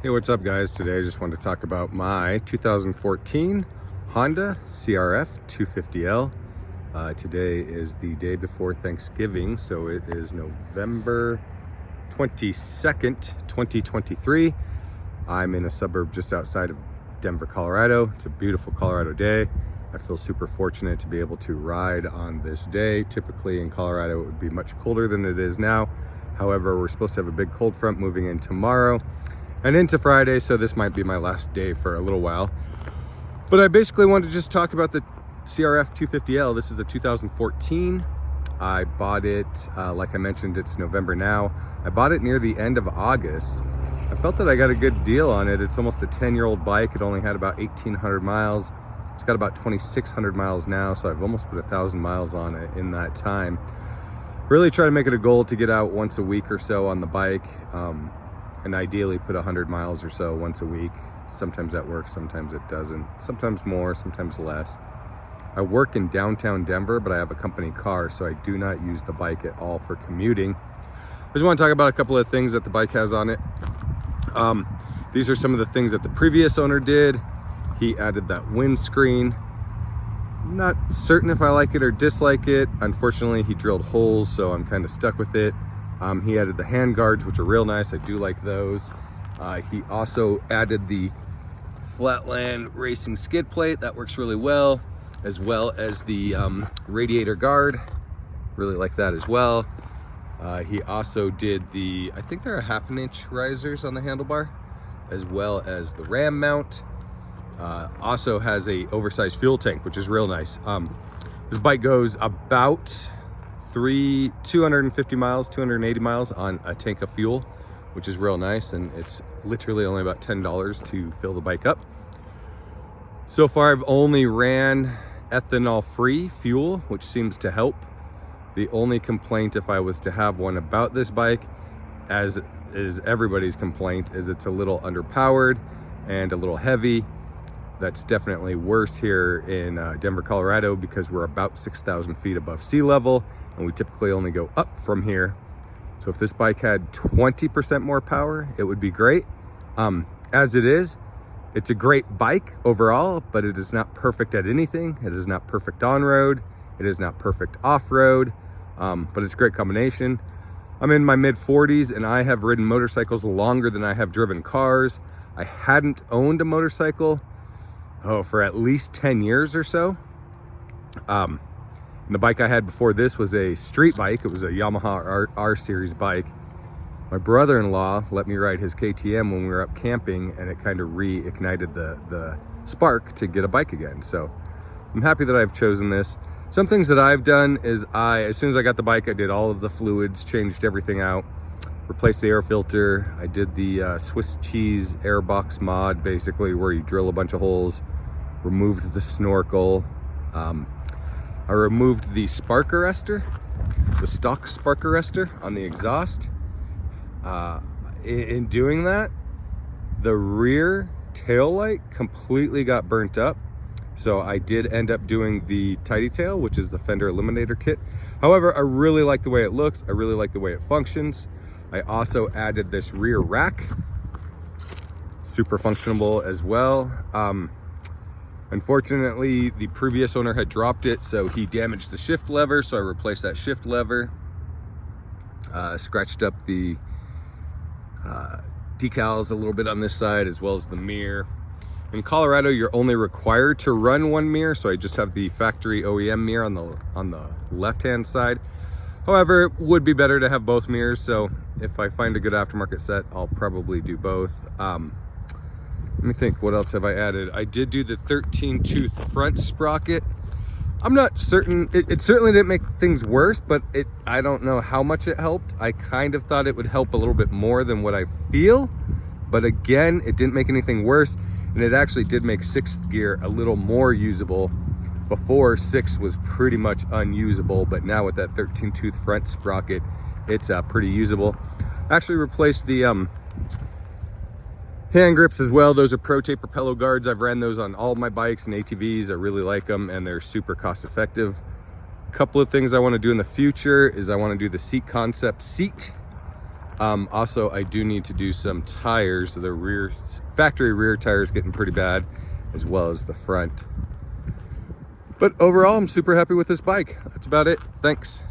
Hey, what's up guys? Today I just wanted to talk about my 2014 Honda CRF250L. Today is the day before Thanksgiving, so it is November 22nd, 2023. I'm in a suburb just outside of Denver, Colorado. It's a beautiful Colorado day. I feel super fortunate to be able to ride on this day. Typically in Colorado it would be much colder than it is now. However, we're supposed to have a big cold front moving in tomorrow and into Friday, so this might be my last day for a little while. But I basically wanted to just talk about the CRF250L. This is a 2014. I bought it, like I mentioned, it's November now. I bought it near the end of August. I felt that I got a good deal on it. It's almost a 10-year-old bike. It only had about 1,800 miles. It's got about 2,600 miles now, so I've almost put 1,000 miles on it in that time. Really try to make it a goal to get out once a week or so on the bike. And ideally put 100 miles or so once a week. Sometimes that works, sometimes it doesn't. Sometimes more, sometimes less. I work in downtown Denver, but I have a company car, so I do not use the bike at all for commuting. I just want to talk about a couple of things that the bike has on it. These are some of the things that the previous owner did. He added that windscreen. Not certain if I like it or dislike it. Unfortunately, he drilled holes, so I'm kind of stuck with it. He added the hand guards, which are real nice. I do like those. He also added the Flatland Racing skid plate. That works really well as the radiator guard. Really like that as well. He also did I think there are 1/2 inch risers on the handlebar, as well as the ram mount. Also has a oversized fuel tank, which is real nice. This bike goes about 250 miles, 280 miles on a tank of fuel, which is real nice, and it's literally only about $10 to fill the bike up. So far I've only ran ethanol free fuel, which seems to help. The only complaint, if I was to have one about this bike, as is everybody's complaint, is it's a little underpowered and a little heavy. That's definitely worse here in Denver, Colorado, because we're about 6,000 feet above sea level, and we typically only go up from here. So if this bike had 20% more power, it would be great. As it is, it's a great bike overall, but it is not perfect at anything. It is not perfect on-road. It is not perfect off-road, but it's a great combination. I'm in my mid-40s, and I have ridden motorcycles longer than I have driven cars. I hadn't owned a motorcycle for at least 10 years or so. And the bike I had before this was a street bike. It was a Yamaha R series bike. My brother-in-law let me ride his KTM when we were up camping, and it kind of reignited the spark to get a bike again. So I'm happy that I've chosen this. Some things that I've done is as soon as I got the bike, I did all of the fluids, changed everything out, replaced the air filter. I did the Swiss cheese air box mod, basically where you drill a bunch of holes, removed the snorkel. I removed the spark arrestor, the stock spark arrestor on the exhaust. In doing that, the rear tail light completely got burnt up. So I did end up doing the tidy tail, which is the fender eliminator kit. However, I really like the way it looks. I really like the way it functions. I also added this rear rack, super functional as well. Unfortunately, the previous owner had dropped it, so he damaged the shift lever, so I replaced that shift lever. Scratched up the decals a little bit on this side, as well as the mirror. In Colorado, you're only required to run one mirror, so I just have the factory OEM mirror on the left-hand side. However, it would be better to have both mirrors, so if I find a good aftermarket set, I'll probably do both. Let me think, what else have I added? I did do the 13-tooth front sprocket. I'm not certain, it certainly didn't make things worse, but I don't know how much it helped. I kind of thought it would help a little bit more than what I feel, but again, it didn't make anything worse, and it actually did make 6th gear a little more usable. Before, 6 was pretty much unusable, but now with that 13-tooth front sprocket, it's pretty usable. I actually replaced the hand grips as well. Those are Pro Tape Propello guards. I've ran those on all of my bikes and ATVs. I really like them, and they're super cost effective. A couple of things I want to do in the future is I want to do the seat concept seat. Also, I do need to do some tires. The factory rear tires getting pretty bad, as well as the front. But overall, I'm super happy with this bike. That's about it. Thanks.